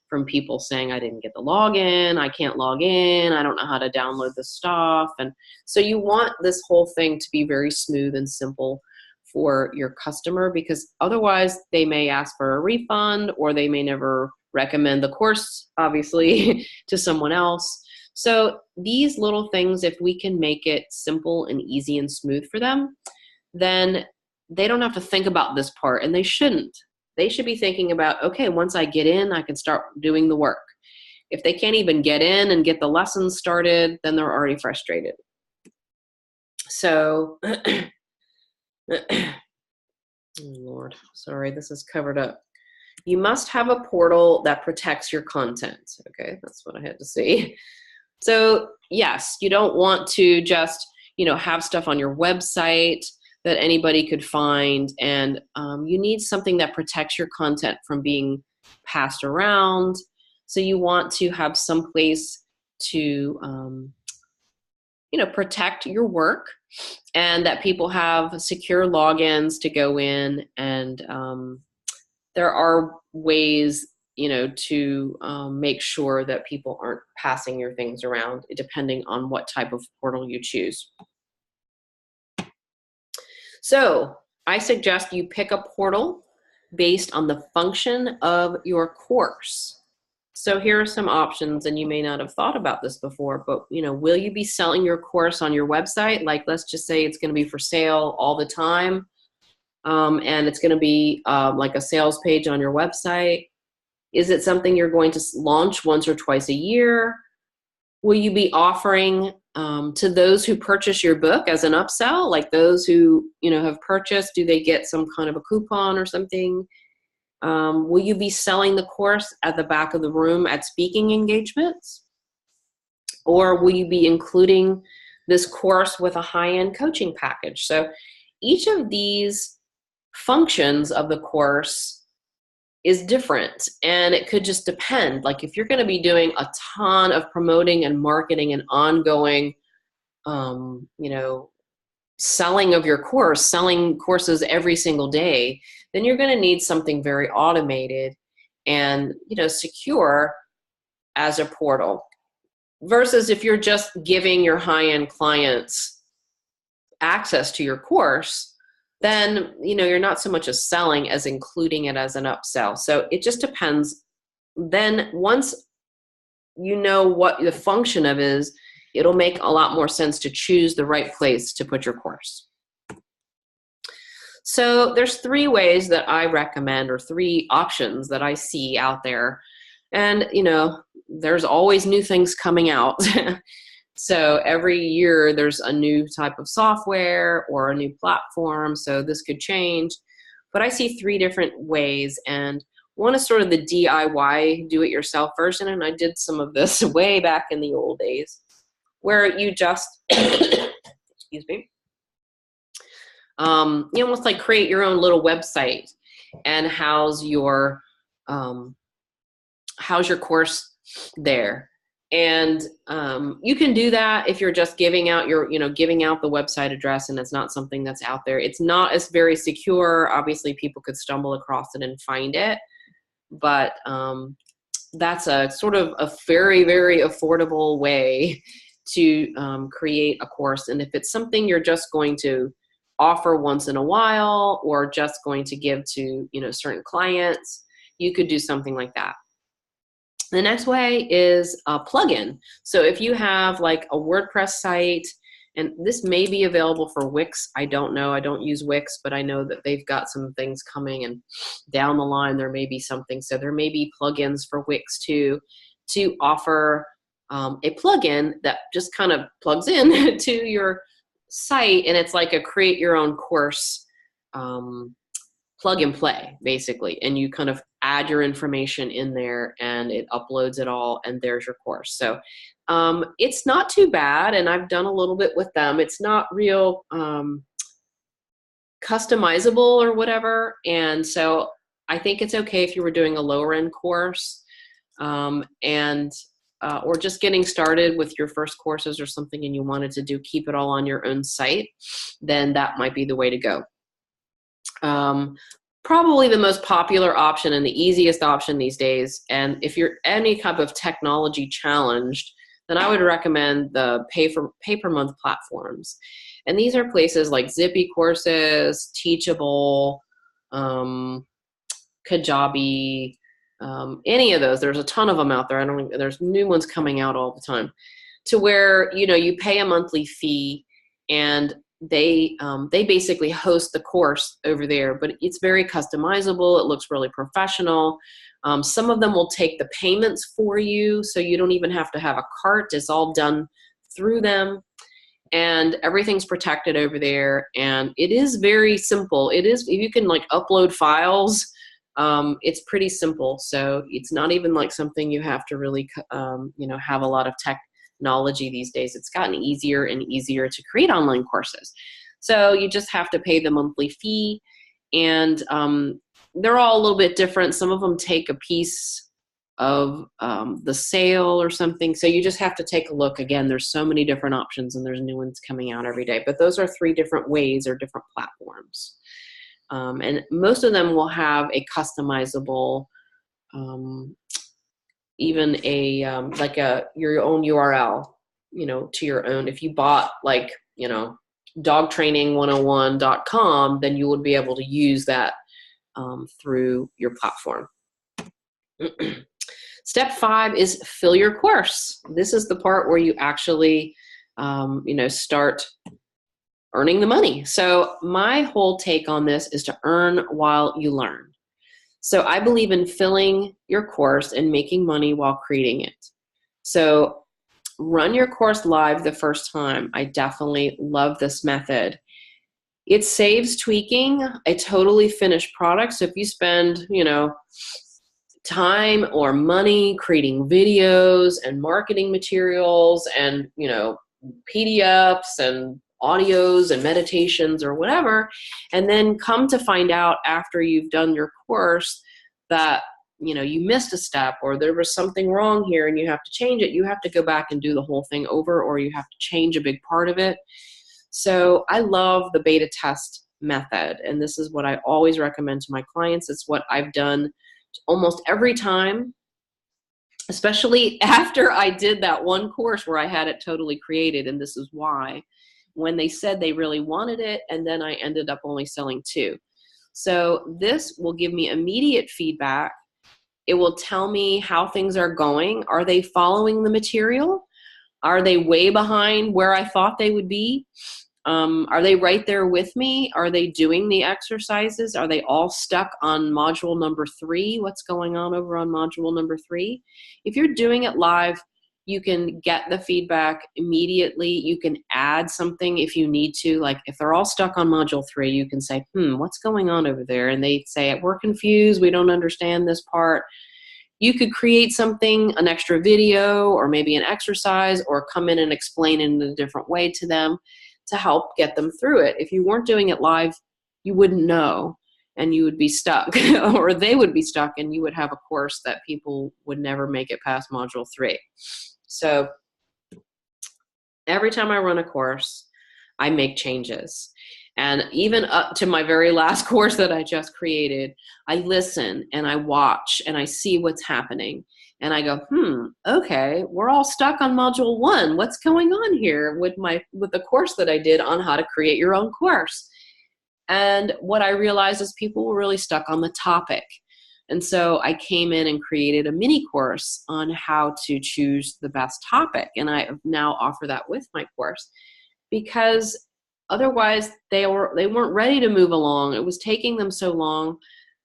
from people saying, I didn't get the login, I can't log in, I don't know how to download the stuff. And so you want this whole thing to be very smooth and simple for your customer, because otherwise they may ask for a refund, or they may never recommend the course, obviously, to someone else. So these little things, if we can make it simple and easy and smooth for them, then they don't have to think about this part, and they shouldn't. They should be thinking about, okay, once I get in, I can start doing the work. If they can't even get in and get the lessons started, then they're already frustrated. So, oh Lord, sorry, this is covered up. You must have a portal that protects your content. Okay, that's what I had to say. So yes, you don't want to just, have stuff on your website that anybody could find, and you need something that protects your content from being passed around. So you want to have some place to, protect your work, and that people have secure logins to go in, and there are ways, to make sure that people aren't passing your things around, depending on what type of portal you choose. So I suggest you pick a portal based on the function of your course. So here are some options, and you may not have thought about this before, but will you be selling your course on your website? Like, let's just say it's going to be for sale all the time. And it's going to be like a sales page on your website. Is it something you're going to launch once or twice a year? Will you be offering to those who purchase your book as an upsell? Like those who have purchased, do they get some kind of a coupon or something? Will you be selling the course at the back of the room at speaking engagements? Or will you be including this course with a high-end coaching package? So each of these functions of the course is different, and it could just depend. Like if you're going to be doing a ton of promoting and marketing and ongoing, selling of your course, selling courses every single day, then you're going to need something very automated and, secure as a portal. Versus if you're just giving your high-end clients access to your course, then you're not so much as selling as including it as an upsell. So it just depends. Then once you know what the function of is, it'll make a lot more sense to choose the right place to put your course. So there's 3 ways that I recommend, or 3 options that I see out there. And there's always new things coming out. So every year there's a new type of software or a new platform, so this could change. But I see 3 different ways, and one is sort of the DIY, do-it-yourself version, and I did some of this way back in the old days, where you just, excuse me, you almost like create your own little website and house your course there. And you can do that if you're just giving out giving out the website address, and it's not something that's out there. It's not as very secure. Obviously, people could stumble across it and find it, but that's a sort of a very, very affordable way to create a course. And if it's something you're just going to offer once in a while, or just going to give to certain clients, you could do something like that. The next way is a plugin. So if you have like a WordPress site, and this may be available for Wix, I don't know, I don't use Wix, but I know that they've got some things coming, and down the line there may be something. So there may be plugins for Wix too, to offer a plugin that just kind of plugs in to your site, and it's like a create your own course plug and play basically, and you kind of add your information in there and it uploads it all, and there's your course. So it's not too bad, and I've done a little bit with them. It's not real customizable or whatever, and so I think it's okay if you were doing a lower end course and or just getting started with your first courses or something and you wanted to keep it all on your own site, then that might be the way to go. Probably the most popular option and the easiest option these days, and if you're any type of technology challenged, then I would recommend the pay-per-month platforms. And these are places like Zippy Courses, Teachable, Kajabi, any of those. There's a ton of them out there. There's new ones coming out all the time, to where you pay a monthly fee and they basically host the course over there, but it's very customizable. It looks really professional. Some of them will take the payments for you, so you don't even have to have a cart. It's all done through them, and everything's protected over there. And it is very simple. It is, if you can like upload files, it's pretty simple. So it's not even like something you have to really, have a lot of technology these days. It's gotten easier and easier to create online courses. So you just have to pay the monthly fee, and they're all a little bit different. Some of them take a piece of the sale or something. So you just have to take a look. Again, there's so many different options, and there's new ones coming out every day. But those are 3 different ways or different platforms. And most of them will have a customizable, even a like your own URL, to your own. If you bought like dogtraining101.com, then you would be able to use that through your platform. Step 5 is fill your course. This is the part where you actually start earning the money. So my whole take on this is to earn while you learn. So I believe in filling your course and making money while creating it. So run your course live the first time. I definitely love this method. It saves tweaking a totally finished product. So if you spend, time or money creating videos and marketing materials and, PDFs and audios and meditations or whatever, and then come to find out after you've done your course that you missed a step, or there was something wrong here and you have to change it, you have to go back and do the whole thing over, or you have to change a big part of it. So I love the beta test method, and this is what I always recommend to my clients. It's what I've done almost every time, especially after I did that one course where I had it totally created. And this is why, when they said they really wanted it, and then I ended up only selling 2. So this will give me immediate feedback. It will tell me how things are going. Are they following the material? Are they way behind where I thought they would be? Are they right there with me? Are they doing the exercises? Are they all stuck on module number 3? What's going on over on module number 3? If you're doing it live, you can get the feedback immediately. You can add something if you need to. Like if they're all stuck on module 3, you can say, what's going on over there? And they say, we're confused. We don't understand this part. You could create something, an extra video, or maybe an exercise, or come in and explain it in a different way to them to help get them through it. If you weren't doing it live, you wouldn't know, and you would be stuck, or they would be stuck, and you would have a course that people would never make it past module 3. So every time I run a course, I make changes. And even up to my very last course that I just created, I listen and I watch and I see what's happening. And I go, okay, we're all stuck on module 1. What's going on here with the course that I did on how to create your own course? And what I realized is people were really stuck on the topic. And so I came in and created a mini course on how to choose the best topic. And I now offer that with my course, because otherwise they weren't ready to move along. It was taking them so long.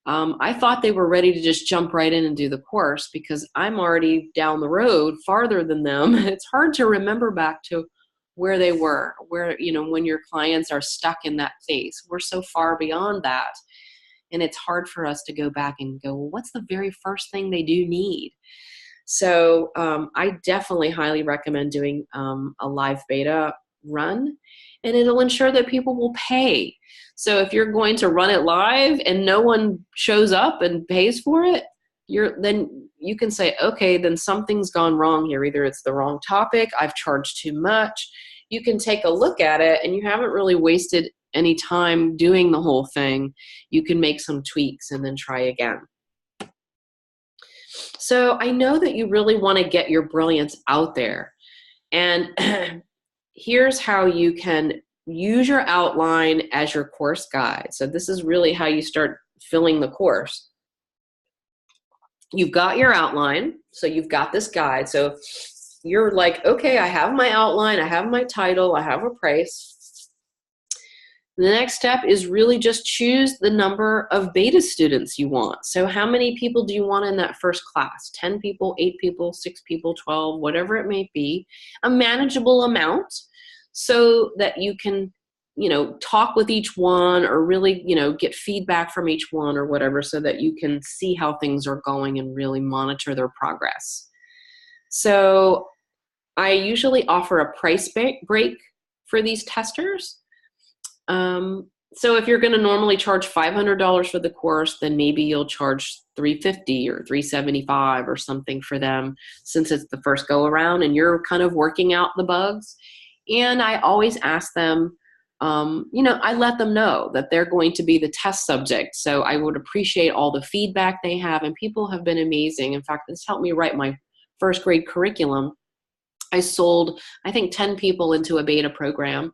I thought they were ready to just jump right in and do the course, because I'm already down the road farther than them. It's hard to remember back to where they were, when your clients are stuck in that phase. We're so far beyond that. And it's hard for us to go back and go, well, what's the very first thing they do need? So I definitely highly recommend doing a live beta run, and it'll ensure that people will pay. So if you're going to run it live and no one shows up and pays for it, then you can say, okay, then something's gone wrong here. Either it's the wrong topic, I've charged too much. You can take a look at it, and you haven't really wasted any time doing the whole thing. You can make some tweaks and then try again. So I know that you really want to get your brilliance out there. And here's how you can use your outline as your course guide. So this is really how you start filling the course. You've got your outline, so you've got this guide. So you're like, okay, I have my outline, I have my title, I have a price. The next step is really just choose the number of beta students you want. So how many people do you want in that first class? 10 people, 8 people, 6 people, 12, whatever it may be. A manageable amount so that you can, talk with each one, or really, get feedback from each one or whatever, so that you can see how things are going and really monitor their progress. So I usually offer a price break for these testers. So if you're going to normally charge $500 for the course, then maybe you'll charge $350 or $375 or something for them, since it's the first go around and you're kind of working out the bugs. And I always ask them, I let them know that they're going to be the test subject. So I would appreciate all the feedback they have, and people have been amazing. In fact, this helped me write my first grade curriculum. I sold, I think, 10 people into a beta program.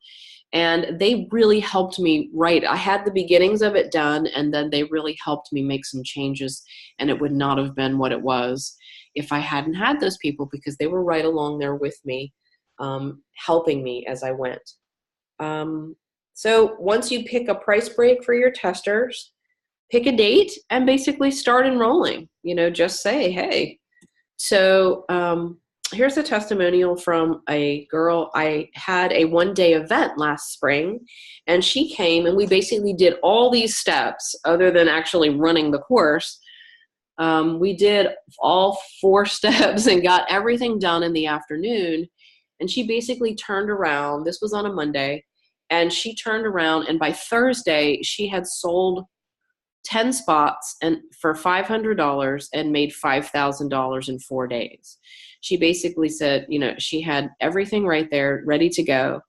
And they really helped me write. I had the beginnings of it done, and then they really helped me make some changes, and it would not have been what it was if I hadn't had those people, because they were right along there with me, helping me as I went. So once you pick a price break for your testers, pick a date and basically start enrolling. Just say, hey. So here's a testimonial from a girl. I had a one-day event last spring, and she came, and we basically did all these steps other than actually running the course. We did all 4 steps and got everything done in the afternoon. And she basically turned around. This was on a Monday, and she turned around, and by Thursday she had sold 10 spots and for $500 and made $5,000 in 4 days. She basically said, she had everything right there ready to go.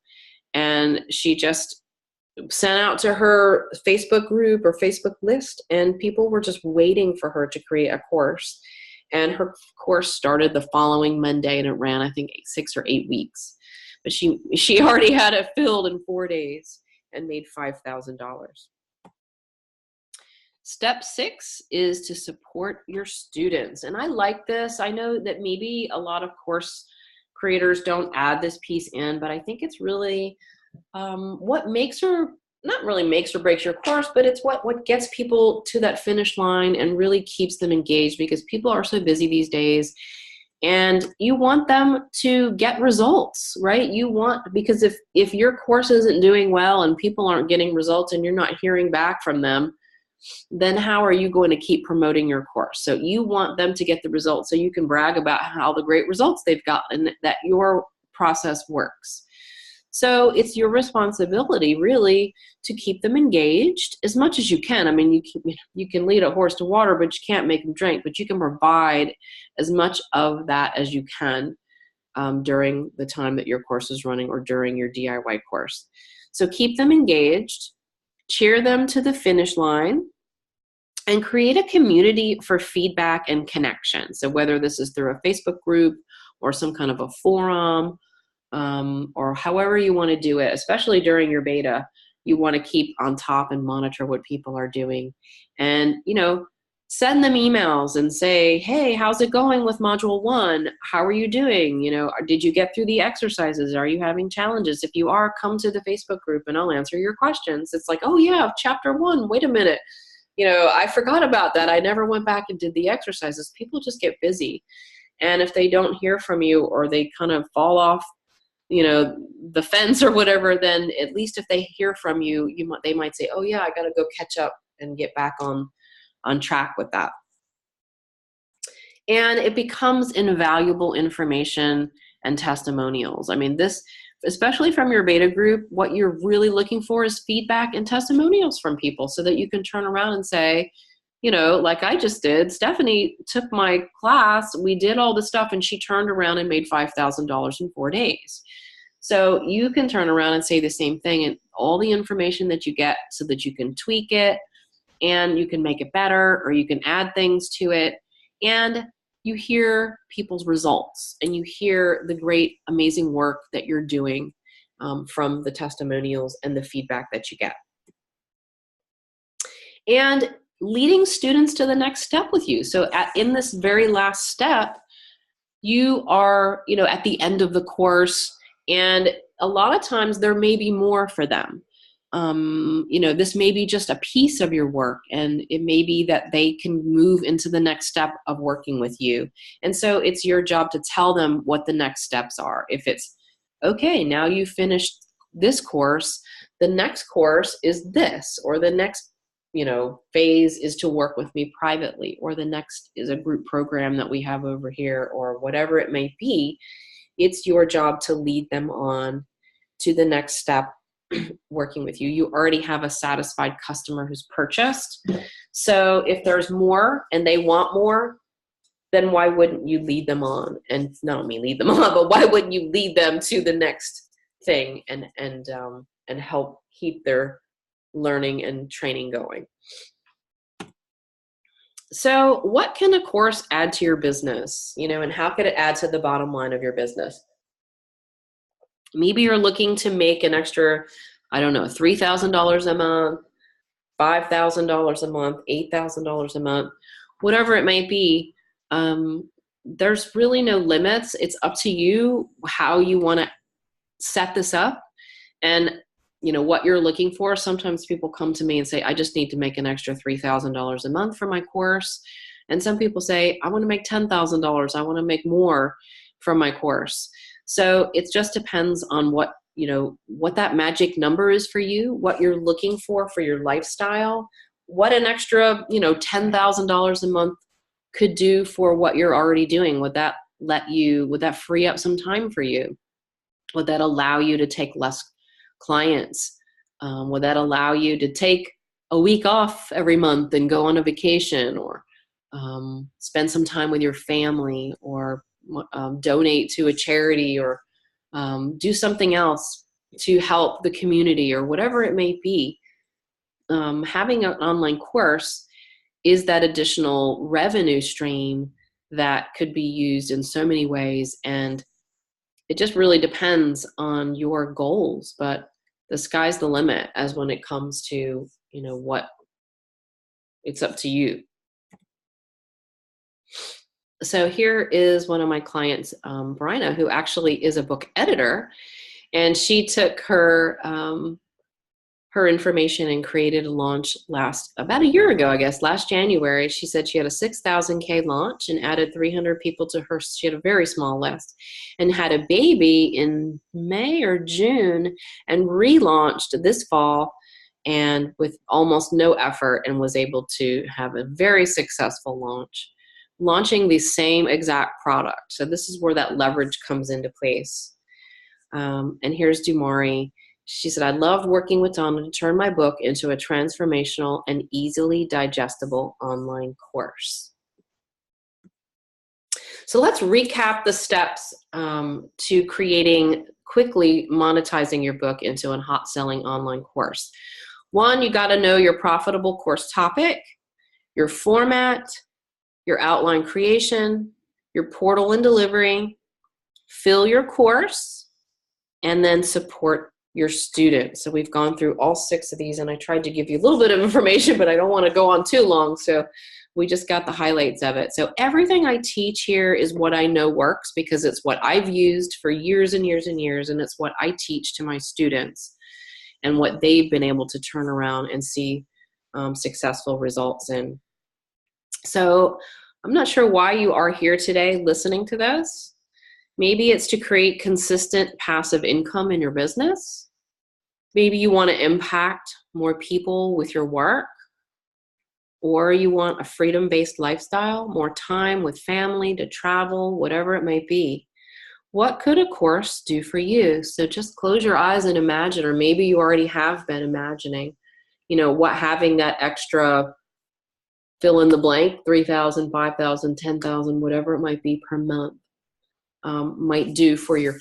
And she just sent out to her Facebook group or Facebook list, and people were just waiting for her to create a course. And her course started the following Monday, and it ran, I think, 6 or 8 weeks. But she already had it filled in 4 days and made $5,000. Step 6 is to support your students. And I like this. I know that maybe a lot of course creators don't add this piece in, but I think it's really what makes or not really makes or breaks your course, but it's what gets people to that finish line and really keeps them engaged, because people are so busy these days. And you want them to get results, right? Because if your course isn't doing well and people aren't getting results and you're not hearing back from them, then how are you going to keep promoting your course? So you want them to get the results so you can brag about how the great results they've gotten, that your process works. So it's your responsibility really to keep them engaged as much as you can. I mean, you can lead a horse to water, but you can't make them drink, but you can provide as much of that as you can during the time that your course is running or during your DIY course. So keep them engaged, cheer them to the finish line, and create a community for feedback and connection. So whether this is through a Facebook group or some kind of a forum, or however you want to do it, especially during your beta, you want to keep on top and monitor what people are doing. And, send them emails and say, hey, how's it going with module 1? How are you doing? Did you get through the exercises? Are you having challenges? If you are, come to the Facebook group and I'll answer your questions. It's like, oh yeah, chapter 1, wait a minute. I forgot about that. I never went back and did the exercises. People just get busy. And if they don't hear from you, or they kind of fall off, the fence or whatever, then at least if they hear from you, they might say, oh yeah, I got to go catch up and get back on track with that. And it becomes invaluable information and testimonials. I mean, this, especially from your beta group, what you're really looking for is feedback and testimonials from people so that you can turn around and say, you know, like I just did, Stephanie took my class, we did all the stuff, and she turned around and made $5,000 in 4 days. So you can turn around and say the same thing, and all the information that you get so that you can tweak it and you can make it better, or you can add things to it. And you hear people's results and you hear the great, amazing work that you're doing from the testimonials and the feedback that you get. And leading students to the next step with you. So in this very last step, you are, you know, at the end of the course, and a lot of times there may be more for them. You know, this may be just a piece of your work, and it may be that they can move into the next step of working with you. And so it's your job to tell them what the next steps are. If it's, okay, now you finished this course, the next course is this, or the next, you know, phase is to work with me privately, or the next is a group program that we have over here, or whatever it may be. It's your job to lead them on to the next step working with you. You already have a satisfied customer who's purchased. So if there's more and they want more, then why wouldn't you lead them on? And not only lead them on, but why wouldn't you lead them to the next thing and help keep their learning and training going? So what can a course add to your business? You know, and how could it add to the bottom line of your business? Maybe you're looking to make an extra, I don't know, $3,000 a month, $5,000 a month, $8,000 a month, whatever it might be. There's really no limits. It's up to you how you want to set this up and, you know, what you're looking for. Sometimes people come to me and say, I just need to make an extra $3,000 a month for my course. And some people say, I want to make $10,000. I want to make more from my course. So it just depends on what, you know, what that magic number is for you, what you're looking for your lifestyle, what an extra, you know, $10,000 a month could do for what you're already doing. Would that free up some time for you? Would that allow you to take less clients? Would that allow you to take a week off every month and go on a vacation, or spend some time with your family, or donate to a charity, or do something else to help the community, or whatever it may be? Having an online course is that additional revenue stream that could be used in so many ways. And it just really depends on your goals, but the sky's the limit as when it comes to, you know, what, it's up to you. So here is one of my clients, Bryna, who actually is a book editor, and she took her information and created a launch about a year ago, I guess, last January. She said she had a 6,000K launch and added 300 people to her. She had a very small list, and had a baby in May or June, and relaunched this fall, and with almost no effort, and was able to have a very successful launch, launching the same exact product. So this is where that leverage comes into place. And here's Dumari. She said, I loved working with Donna to turn my book into a transformational and easily digestible online course. So let's recap the steps to quickly monetizing your book into a hot selling online course. 1, you got to know your profitable course topic, your format, your outline creation, your portal and delivery, fill your course, and then support your students. So we've gone through all 6 of these, and I tried to give you a little bit of information, but I don't want to go on too long. So we just got the highlights of it. So everything I teach here is what I know works, because it's what I've used for years and years and years, and it's what I teach to my students and what they've been able to turn around and see successful results in. So I'm not sure why you are here today listening to this. Maybe it's to create consistent passive income in your business. Maybe you want to impact more people with your work. or you want a freedom-based lifestyle, more time with family to travel, whatever it may be, what could a course do for you? So just close your eyes and imagine, or maybe you already have been imagining, what having that extra fill in the blank, 3,000, 5,000, 10,000, whatever it might be per month, might do for your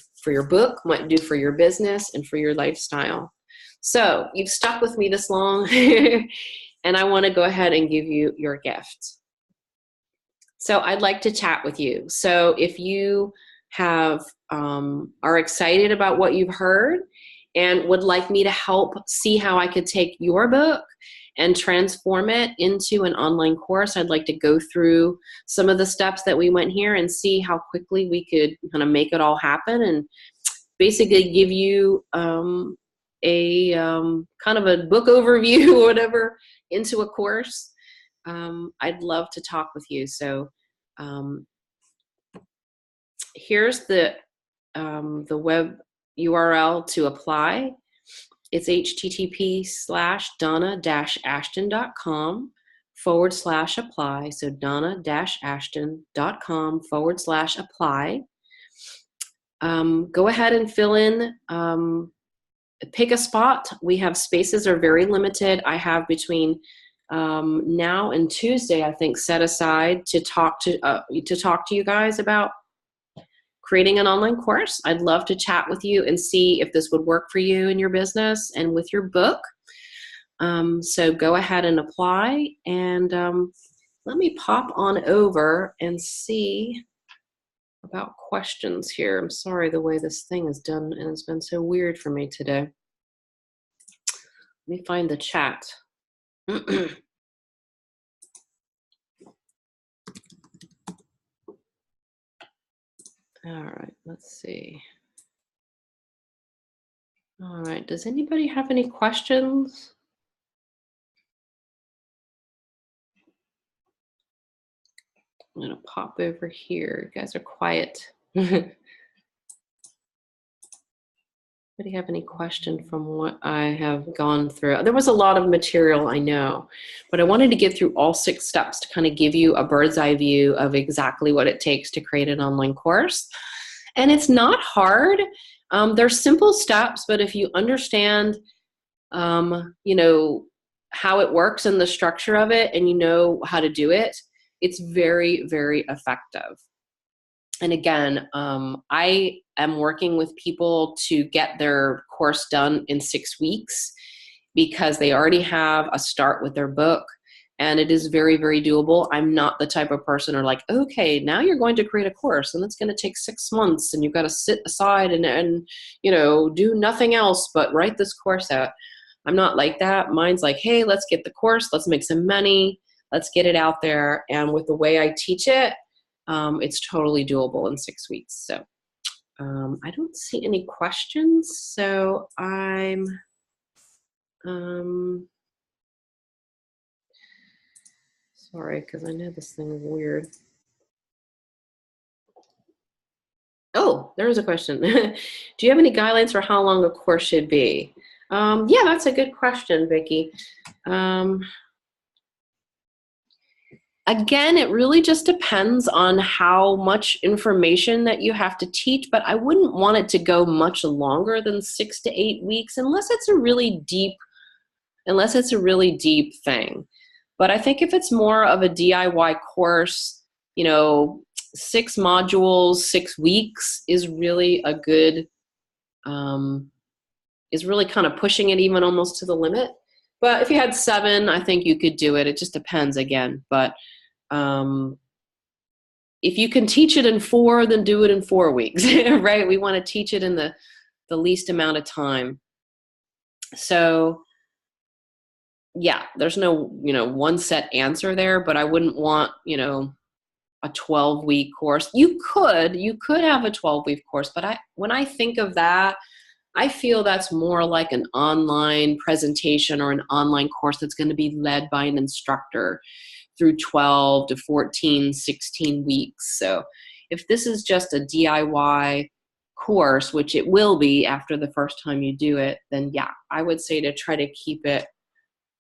book, might do for your business and for your lifestyle. So you've stuck with me this long, and I want to go ahead and give you your gift. So I'd like to chat with you. So if you are excited about what you've heard and would like me to help see how I could take your book and transform it into an online course, I'd like to go through some of the steps that we went here and see how quickly we could kind of make it all happen, and basically give you a kind of a book overview or whatever into a course. I'd love to talk with you. So here's the web URL to apply. It's http:/donna-ashton.com/apply. So donna-ashton.com/apply. Go ahead and fill in, pick a spot. We have spaces are very limited. I have between now and Tuesday, I think, set aside to talk to you guys about creating an online course. I'd love to chat with you and see if this would work for you in your business and with your book. So go ahead and apply, and let me pop on over and see about questions here. I'm sorry the way this thing is done, and it's been so weird for me today. Let me find the chat. All right, let's see. All right, does anybody have any questions? I'm gonna pop over here. You guys are quiet. Anybody have any question from what I have gone through? There was a lot of material, I know, but I wanted to get through all 6 steps to kind of give you a bird's eye view of exactly what it takes to create an online course. And it's not hard. They're simple steps, but if you understand, how it works and the structure of it, and you know how to do it, it's very, very effective. And again, I am working with people to get their course done in 6 weeks because they already have a start with their book, and it is very, very doable. I'm not the type of person who are like, okay, now you're going to create a course and it's going to take 6 months and you've got to sit aside and do nothing else but write this course out. I'm not like that. Mine's like, hey, let's get the course, let's make some money, let's get it out there. And with the way I teach it, it's totally doable in 6 weeks. So I don't see any questions. So I'm sorry, because I know this thing is weird. Oh, there is a question. Do you have any guidelines for how long a course should be? Yeah, that's a good question, Vicki. Again, it really just depends on how much information that you have to teach, but I wouldn't want it to go much longer than 6 to 8 weeks unless it's a really deep thing. But I think if it's more of a DIY course, 6 modules, 6 weeks is really a good, is really kind of pushing it even almost to the limit. But if you had 7, I think you could do it. It just depends again. But if you can teach it in 4, then do it in 4 weeks, right? We want to teach it in the least amount of time. So yeah, there's no, one set answer there, but I wouldn't want, a 12-week course. You could have a 12-week course, but when I think of that, I feel that's more like an online presentation or an online course that's going to be led by an instructor through 12 to 14, 16 weeks. So if this is just a DIY course, which it will be after the first time you do it, then yeah, I would say to try to keep it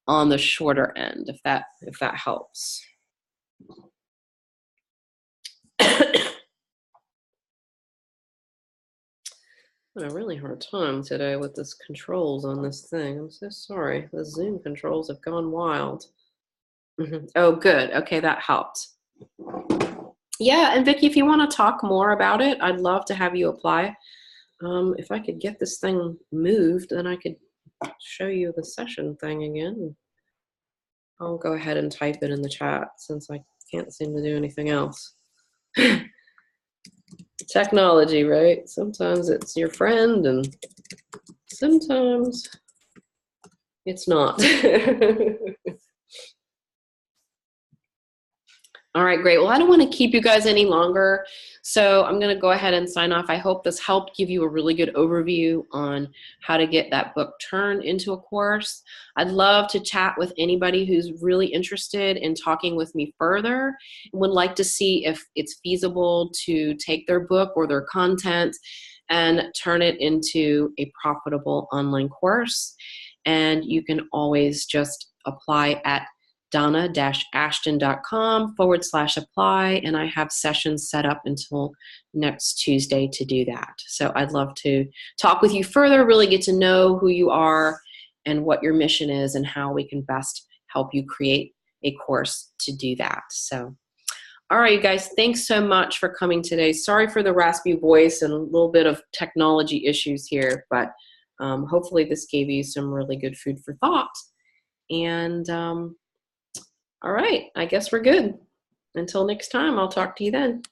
on the shorter end, if that helps. I'm having a really hard time today with this controls on this thing. I'm so sorry. The Zoom controls have gone wild. Oh, good. Okay, that helped. Yeah, and Vicki, if you want to talk more about it, I'd love to have you apply. If I could get this thing moved, then I could show you the session thing again. I'll go ahead and type it in the chat since I can't seem to do anything else. Technology, right? Sometimes it's your friend and sometimes it's not. All right, great. Well, I don't want to keep you guys any longer, so I'm going to go ahead and sign off. I hope this helped give you a really good overview on how to get that book turned into a course. I'd love to chat with anybody who's really interested in talking with me further and would like to see if it's feasible to take their book or their content and turn it into a profitable online course. And you can always just apply at donna-ashton.com/apply, and I have sessions set up until next Tuesday to do that. So I'd love to talk with you further, really get to know who you are and what your mission is and how we can best help you create a course to do that. So, all right, you guys, thanks so much for coming today. Sorry for the raspy voice and a little bit of technology issues here, but hopefully this gave you some really good food for thought. And all right, I guess we're good. Until next time, I'll talk to you then.